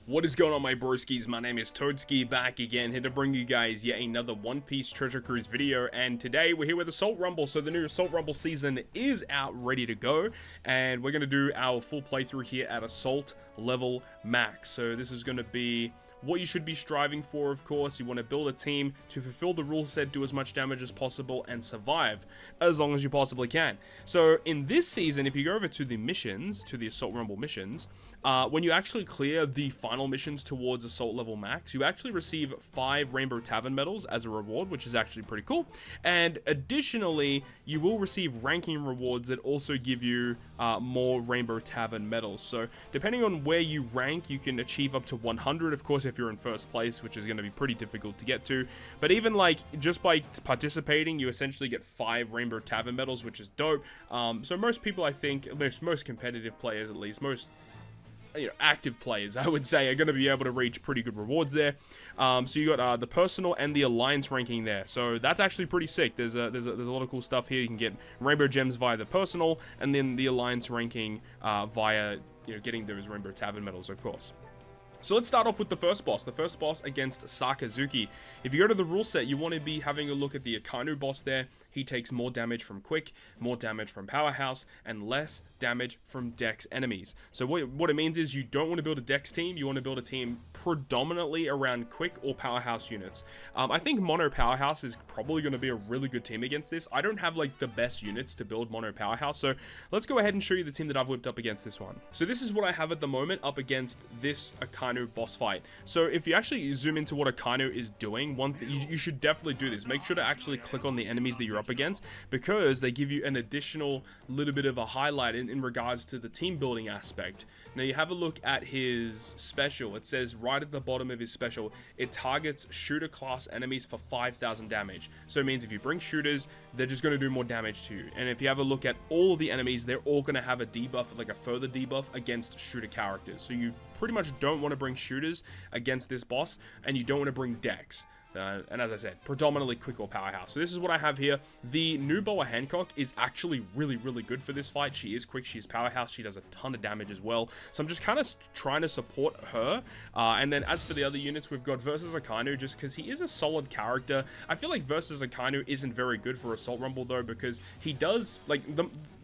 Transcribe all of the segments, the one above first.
What is going on, my broskies? My name is Toadski, back again, here to bring you guys yet another One Piece Treasure Cruise video, and today we're here with Assault Rumble. So the new Assault Rumble season is out, ready to go, and we're going to do our full playthrough here at Assault Level Max. So this is going to be what you should be striving for, of course. You want to build a team to fulfill the rule set, do as much damage as possible, and survive as long as you possibly can. So in this season, if you go over to the missions, to the Assault Rumble missions, when you actually clear the final missions towards Assault Level Max, you actually receive 5 Rainbow Tavern medals as a reward, which is actually pretty cool. And additionally, you will receive ranking rewards that also give you more Rainbow Tavern medals. So depending on where you rank, you can achieve up to 100, of course, if you're in first place, which is going to be pretty difficult to get to. But even like just by participating, you essentially get 5 Rainbow Tavern medals, which is dope. So most people, I think, most competitive players at least, most active players, I would say, are going to be able to reach pretty good rewards there. So you got the personal and the alliance ranking there. So that's actually pretty sick. There's a lot of cool stuff here. You can get rainbow gems via the personal, and then the alliance ranking via getting those Rainbow Tavern medals, of course. So let's start off with the first boss against Sakazuki. If you go to the rule set, you want to be having a look at the Akainu boss there. He takes more damage from Quick, more damage from Powerhouse, and less damage from Dex enemies. So what it means is you don't want to build a Dex team, you want to build a team predominantly around Quick or Powerhouse units. I think Mono Powerhouse is probably going to be a really good team against this. I don't have like the best units to build Mono Powerhouse, so let's go ahead and show you the team that I've whipped up against this one. So this is what I have at the moment up against this Akainu boss fight. So if you actually zoom into what Akainu is doing, one thing you should definitely do this. Make sure to actually click on the enemies that you're up against, because they give you an additional little bit of a highlight in regards to the team building aspect. Now you have a look at his special. It says right at the bottom of his special, it targets shooter class enemies for 5,000 damage. So it means if you bring shooters, they're just going to do more damage to you. And if you have a look at all of the enemies, they're all going to have a debuff, like a further debuff against shooter characters. So you pretty much don't want to bring shooters against this boss, and you don't want to bring Dex. And as I said, predominantly Quick or Powerhouse. So this is what I have here. The new Boa Hancock is actually really good for this fight. She is Quick, she is Powerhouse, she does a ton of damage as well. So I'm just kind of trying to support her. And then as for the other units, we've got versus Akainu, just because he is a solid character. I feel like versus Akainu isn't very good for Assault Rumble though, because he does, like,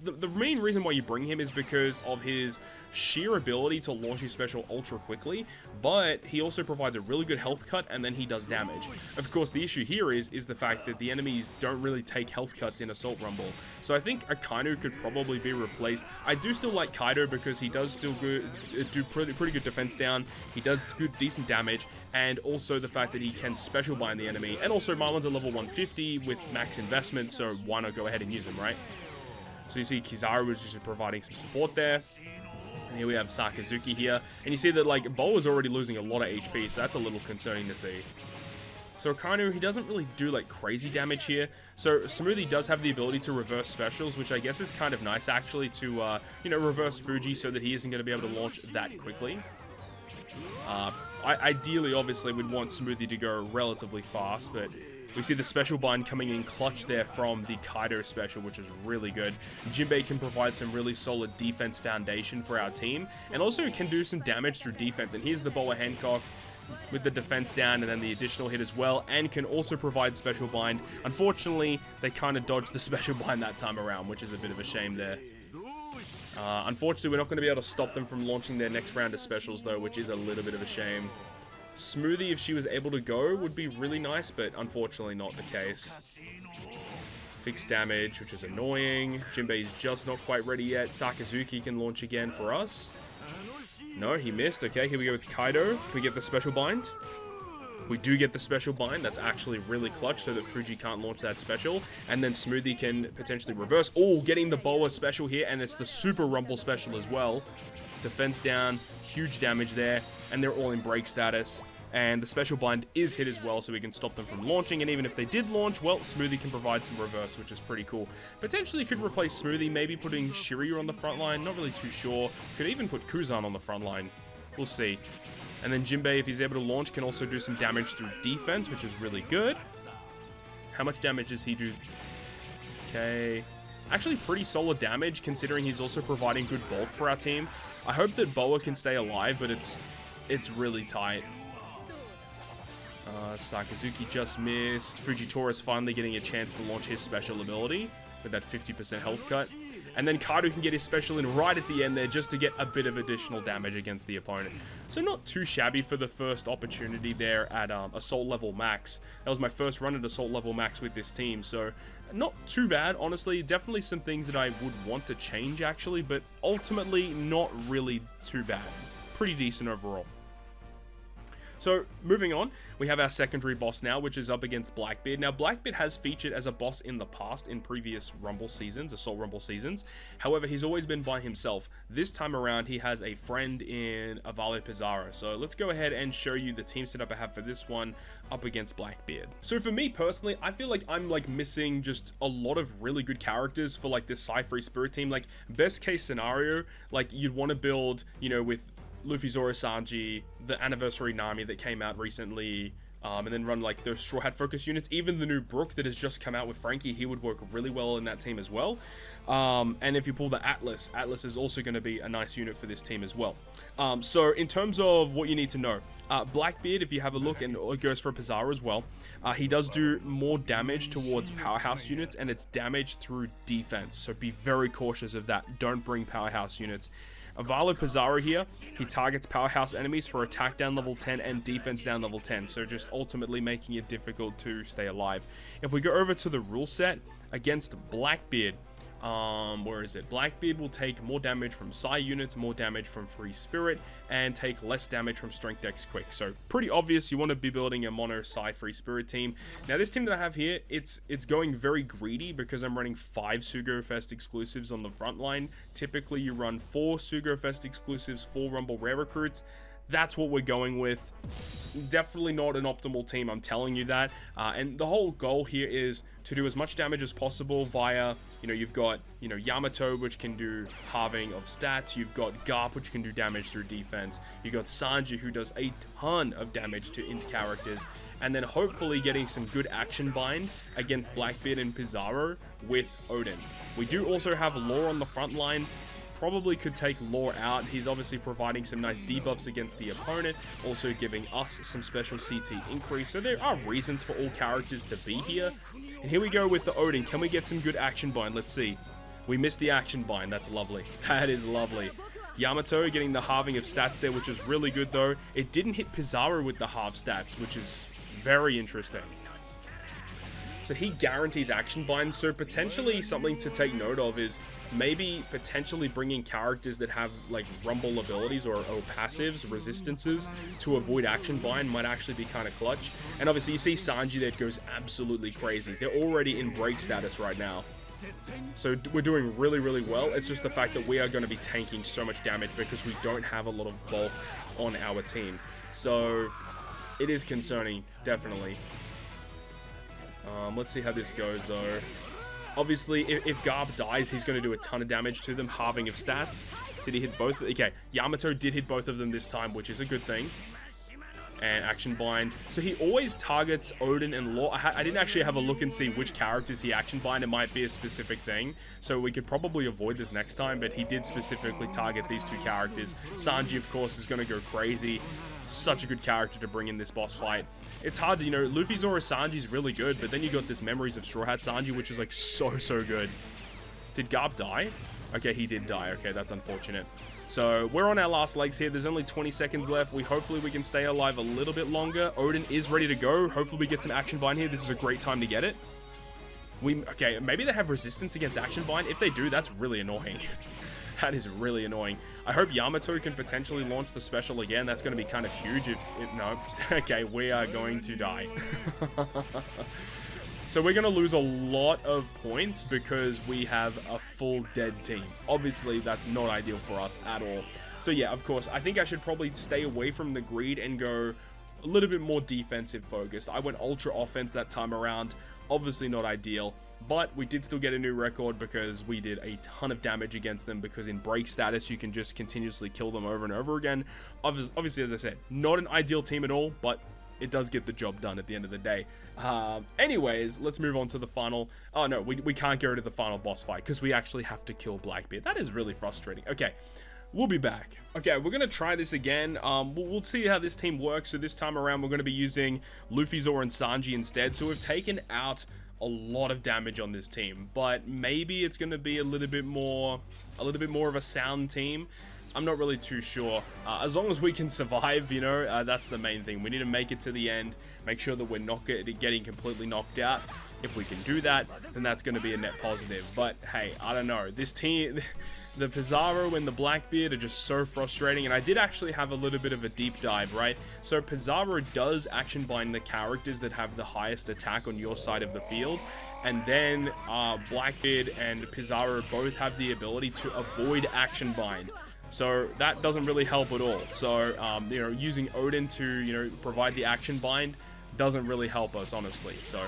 the main reason why you bring him is because of his sheer ability to launch his special ultra quickly, but he also provides a really good health cut, and then he does damage. Of course, the issue here is the fact that the enemies don't really take health cuts in Assault Rumble. So I think Akainu could probably be replaced. I do still like Kaido because he does still do pretty good defense down. He does decent damage, and also the fact that he can special bind the enemy. And also Marlon's at level 150 with max investment, so why not go ahead and use him, right? So you see Kizaru is just providing some support there. And here we have Sakazuki here. And you see that like Bo is already losing a lot of HP, so that's a little concerning to see. So Akainu, he doesn't really do like crazy damage here. So Smoothie does have the ability to reverse specials, which I guess is kind of nice actually to, reverse Fuji so that he isn't going to be able to launch that quickly. Ideally, obviously, we'd want Smoothie to go relatively fast, but we see the special bind coming in clutch there from the Kaido special, which is really good. Jinbei can provide some really solid defense foundation for our team, and also can do some damage through defense. And here's the Boa Hancock with the defense down and then the additional hit as well, and can also provide special bind. Unfortunately, they kind of dodged the special bind that time around, which is a bit of a shame there. Unfortunately, we're not going to be able to stop them from launching their next round of specials though, which is a little bit of a shame. Smoothie, if she was able to go, would be really nice, but unfortunately not the case. Fixed damage, which is annoying. Jinbei's just not quite ready yet. Sakazuki can launch again for us. No, he missed. Okay, here we go with Kaido. Can we get the special bind? We do get the special bind. That's actually really clutch so that Fuji can't launch that special. And then Smoothie can potentially reverse. Oh, getting the Boa special here, and it's the Super Rumble special as well. Defense down, huge damage there, and they're all in break status. And the special bind is hit as well, so we can stop them from launching. And even if they did launch, well, Smoothie can provide some reverse, which is pretty cool. Potentially could replace Smoothie, maybe putting Shiryu on the front line. Not really too sure. Could even put Kuzan on the front line. We'll see. And then Jinbei, if he's able to launch, can also do some damage through defense, which is really good. How much damage does he do? Okay. Actually pretty solid damage, considering he's also providing good bulk for our team. I hope that Boa can stay alive, but it's It's really tight. Sakazuki just missed. Fujitora finally getting a chance to launch his special ability with that 50% health cut. And then Kado can get his special in right at the end there just to get a bit of additional damage against the opponent. So not too shabby for the first opportunity there at Assault Level Max. That was my first run at Assault Level Max with this team, so not too bad, honestly. Definitely some things that I would want to change, actually, but ultimately not really too bad. Pretty decent overall. So, moving on, we have our secondary boss now, which is up against Blackbeard. Now, Blackbeard has featured as a boss in the past in previous Rumble seasons, Assault Rumble seasons. However, he's always been by himself. This time around, he has a friend in Avale Pizarro. So, let's go ahead and show you the team setup I have for this one up against Blackbeard. So, for me personally, I feel like I'm missing just a lot of really good characters for this Sci-Free Spirit team. Best case scenario, you'd want to build, with Luffy, Zoro, Sanji, the anniversary Nami that came out recently, and then run those Straw Hat focus units. Even the new Brook that has just come out with Frankie, he would work really well in that team as well. And if you pull the Atlas is also going to be a nice unit for this team as well. So in terms of what you need to know, Blackbeard, if you have a look, and it goes for Pizarro as well, he does do more damage towards powerhouse units, and it's damage through defense. So be very cautious of that. Don't bring powerhouse units. Avalo Pizarro here, he targets powerhouse enemies for attack down level 10 and defense down level 10, so just ultimately making it difficult to stay alive. If we go over to the rule set against Blackbeard, where is it? Blackbeard will take more damage from Psi units, more damage from Free Spirit, and take less damage from Strength Dex Quick. So pretty obvious, you want to be building a mono Psi Free Spirit team. Now this team that I have here, it's going very greedy because I'm running 5 Sugo Fest exclusives on the front line. Typically you run 4 Sugo Fest exclusives, 4 Rumble Rare Recruits. That's what we're going with. Definitely not an optimal team, I'm telling you that. And the whole goal here is to do as much damage as possible via, you've got, Yamato, which can do halving of stats. You've got Garp, which can do damage through defense. You've got Sanji, who does a ton of damage to int characters. And then hopefully getting some good action bind against Blackbeard and Pizarro with Odin. We do also have Law on the front line. Probably could take Law out. He's obviously providing some nice debuffs against the opponent, also giving us some special CT increase. So there are reasons for all characters to be here. And here we go with the Odin. Can we get some good action bind? Let's see. We missed the action bind. That's lovely. That is lovely. Yamato getting the halving of stats there, which is really good though. It didn't hit Pizarro with the half stats, which is very interesting. So he guarantees action bind, so potentially something to take note of is maybe potentially bringing characters that have rumble abilities or passives, resistances, to avoid action bind might actually be kind of clutch. And obviously you see Sanji that goes absolutely crazy. They're already in break status right now. So we're doing really, really well. It's just the fact that we are going to be tanking so much damage because we don't have a lot of bulk on our team. So it is concerning, definitely. Let's see how this goes though. Obviously, if Garb dies, he's going to do a ton of damage to them. Halving of stats. Did he hit both? Okay, Yamato did hit both of them this time, which is a good thing. And action bind. So he always targets Odin and Law. I didn't actually have a look and see which characters he action bind. It might be a specific thing. So we could probably avoid this next time, but he did specifically target these 2 characters. Sanji, of course, is going to go crazy. Such a good character to bring in this boss fight. It's hard to, Luffy Zoro Sanji's really good, but then you got this Memories of Straw Hat Sanji, which is so good. Did Garp die? Okay, he did die. Okay, that's unfortunate. So we're on our last legs here. There's only 20 seconds left. Hopefully we can stay alive a little bit longer. Odin is ready to go. Hopefully we get some action bind here. This is a great time to get it. Okay, maybe they have resistance against action bind. If they do, that's really annoying. That is really annoying. I hope Yamato can potentially launch the special again. That's going to be kind of huge if no. Okay, we are going to die. So we're going to lose a lot of points because we have a full dead team. Obviously, that's not ideal for us at all. So yeah, of course, I think I should probably stay away from the greed and go a little bit more defensive focused. I went ultra offense that time around. Obviously not ideal. But we did still get a new record because we did a ton of damage against them, because in break status, you can just continuously kill them over and over again. Obviously, as I said, not an ideal team at all, but it does get the job done at the end of the day. Anyways, let's move on to the final. Oh, no, we can't go to the final boss fight because we actually have to kill Blackbeard. That is really frustrating. Okay, we'll be back. Okay, we're going to try this again. We'll see how this team works. So this time around, we're going to be using Luffy, Zoro, and Sanji instead. So we've taken out a lot of damage on this team, but maybe it's going to be a little bit more of a sound team. I'm not really too sure. As long as we can survive, you know, that's the main thing. We need to make it to the end, make sure that we're not getting completely knocked out. If we can do that, then that's going to be a net positive. But hey, I don't know. This team, the Pizarro and the Blackbeard are just so frustrating. And I did actually have a little bit of a deep dive, right? So Pizarro does action bind the characters that have the highest attack on your side of the field. And then Blackbeard and Pizarro both have the ability to avoid action bind. So that doesn't really help at all. So, you know, using Odin to, you know, provide the action bind doesn't really help us, honestly. So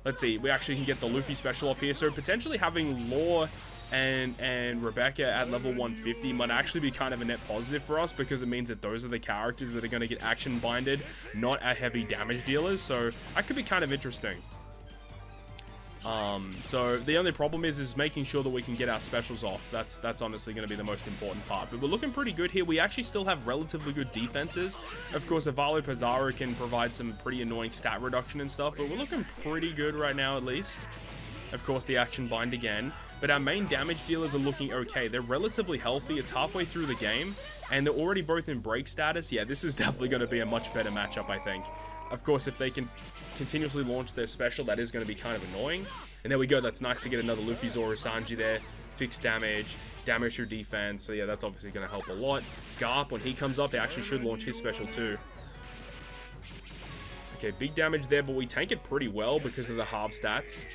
let's see. We actually can get the Luffy special off here. So potentially having Law and Rebecca at level 150 might actually be kind of a net positive for us, because it means that those are the characters that are going to get action binded, not our heavy damage dealers. So that could be kind of interesting. So the only problem is making sure that we can get our specials off. That's honestly going to be the most important part. But we're looking pretty good here. We actually still have relatively good defenses. Of course, Avalo Pizarro can provide some pretty annoying stat reduction and stuff, but we're looking pretty good right now, at least. Of course, the action bind again. But our main damage dealers are looking okay. They're relatively healthy. It's halfway through the game, and they're already both in break status. Yeah, this is definitely going to be a much better matchup, I think. Of course, if they can continuously launch their special, that is going to be kind of annoying. And there we go. That's nice to get another Luffy, Zoro, Sanji there. Fixed damage, damage through defense. So yeah, that's obviously going to help a lot. Garp, when he comes up, he actually should launch his special too. Okay, big damage there, but we tank it pretty well because of the half stats.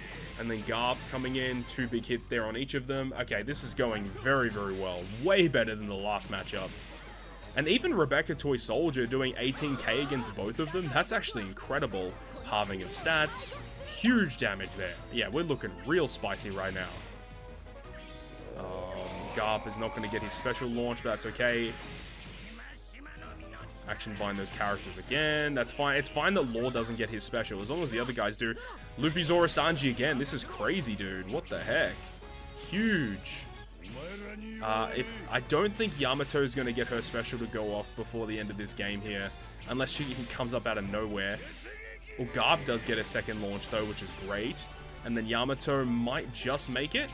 And then Garp coming in, 2 big hits there on each of them. Okay, this is going very, very well. Way better than the last matchup. And even Rebecca Toy Soldier doing 18k against both of them, that's actually incredible. Halving of stats, huge damage there. Yeah, we're looking real spicy right now. Garp is not going to get his special launch, but that's okay. Action bind those characters again. That's fine. It's fine that Law doesn't get his special, as long as the other guys do. Luffy, Zoro, Sanji again. This is crazy, dude. What the heck? Huge. If I don't think Yamato is going to get her special to go off before the end of this game here, unless she comes up out of nowhere. Well, Garp does get a second launch though, which is great. And then Yamato might just make it.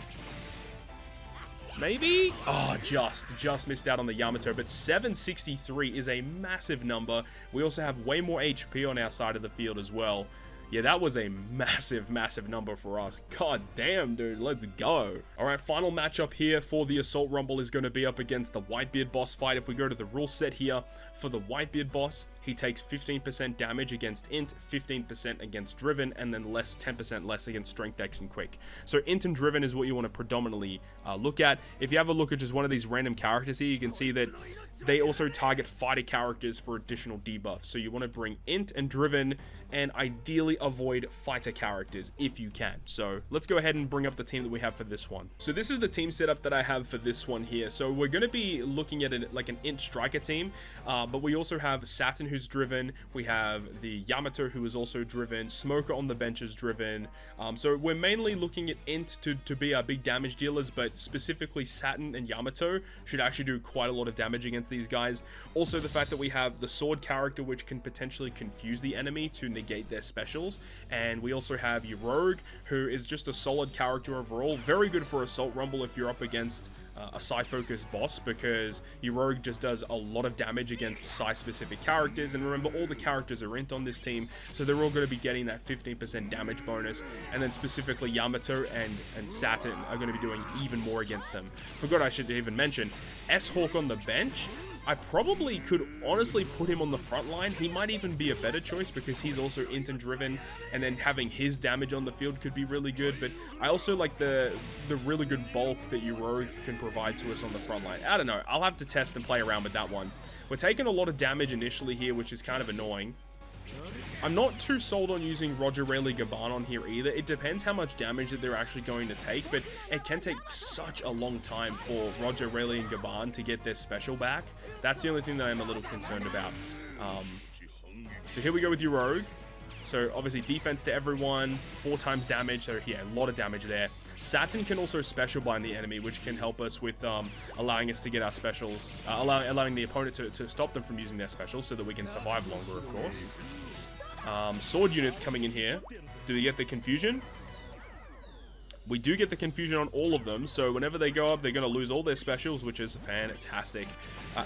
Maybe? Oh, just missed out on the Yamato, but 763 is a massive number. We also have way more HP on our side of the field as well. Yeah, that was a massive, massive number for us. God damn, dude. Let's go. All right, final matchup here for the Assault Rumble is going to be up against the Whitebeard boss fight. If we go to the rule set here, for the Whitebeard boss, he takes 15% damage against Int, 15% against Driven, and then 10% less against Strength, Dex, and Quick. So Int and Driven is what you want to predominantly look at. If you have a look at just one of these random characters here, you can see that they also target fighter characters for additional debuffs. So you want to bring Int and Driven and ideally avoid fighter characters if you can. So let's go ahead and bring up the team that we have for this one. So this is the team setup that I have for this one here. So we're going to be looking at like an Int striker team, but we also have Saturn who's Driven. We have the Yamato who is also Driven. Smoker on the bench is Driven. So we're mainly looking at Int to be our big damage dealers, but specifically Saturn and Yamato should actually do quite a lot of damage against these guys. Also the fact that we have the sword character, which can potentially confuse the enemy to negate their specials, and we also have your Rogue, who is just a solid character overall. Very good for Assault Rumble if you're up against a Psi-focused boss, because your Rogue just does a lot of damage against Psi-specific characters. And remember, all the characters are Int on this team, so they're all going to be getting that 15% damage bonus. And then specifically Yamato and Saturn are going to be doing even more against them. Forgot I should even mention, S-Hawk on the bench, I probably could honestly put him on the front line. He might even be a better choice because he's also Int and Driven, and then having his damage on the field could be really good. But I also like the really good bulk that your Rogue can provide to us on the front line. I don't know. I'll have to test and play around with that one. We're taking a lot of damage initially here, which is kind of annoying. I'm not too sold on using Roger, Rayleigh, Gaban on here either. It depends how much damage that they're actually going to take, but it can take such a long time for Roger, Rayleigh, and Gaban to get their special back. That's the only thing that I'm a little concerned about. So here we go with your Rogue. So obviously defense to everyone, 4 times damage, so yeah, a lot of damage there. Saturn can also special bind the enemy, which can help us with allowing us to get our specials, allowing the opponent to stop them from using their specials so that we can survive longer, of course. Sword units coming in here. Do we get the confusion? We do get the confusion on all of them, so whenever they go up, they're going to lose all their specials, which is fantastic.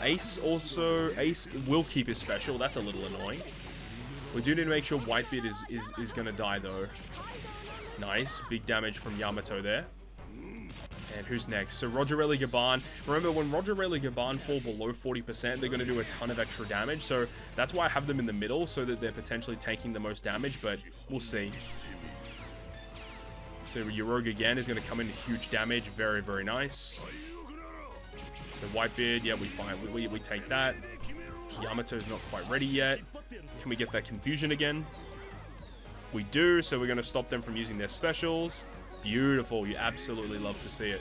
Ace will keep his special. That's a little annoying. We do need to make sure Whitebeard is going to die, though. Nice. Big damage from Yamato there. And who's next? So Roger Rayleigh Gaban. Remember, when Roger Rayleigh Gaban fall below 40%, they're going to do a ton of extra damage. So that's why I have them in the middle, so that they're potentially taking the most damage, but we'll see. So Yoroga again is going to come in huge damage. Very, very nice. So Whitebeard, yeah, we take that. Yamato's not quite ready yet. Can we get that confusion again? We do, so we're going to stop them from using their specials. Beautiful. You absolutely love to see it.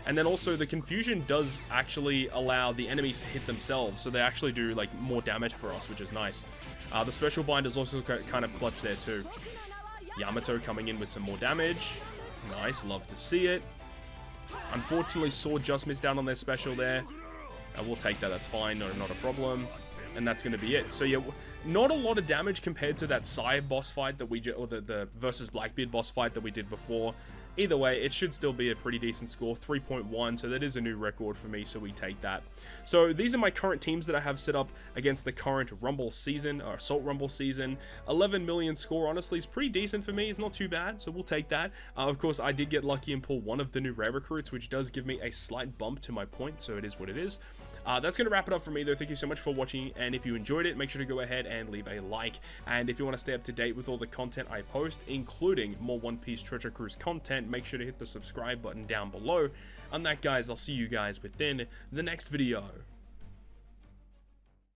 And then also the confusion does actually allow the enemies to hit themselves, so they actually do like more damage for us, which is nice. The special bind is also kind of clutch there too. Yamato coming in with some more damage. Nice, love to see it. Unfortunately, Sword just missed out on their special there. We'll take that, that's fine, no, not a problem. And that's going to be it. So yeah, not a lot of damage compared to that Sai boss fight that we or the versus Blackbeard boss fight that we did before. Either way, it should still be a pretty decent score, 3.1, so that is a new record for me, so we take that. So these are my current teams that I have set up against the current Rumble season, or Assault Rumble season. 11 million score, honestly, is pretty decent for me. It's not too bad, so we'll take that. Of course, I did get lucky and pull one of the new rare recruits, which does give me a slight bump to my point, so it is what it is. That's going to wrap it up for me, though. Thank you so much for watching, and if you enjoyed it, make sure to go ahead and leave a like. And if you want to stay up to date with all the content I post, including more One Piece Treasure Cruise content, make sure to hit the subscribe button down below. On that, guys, I'll see you guys within the next video.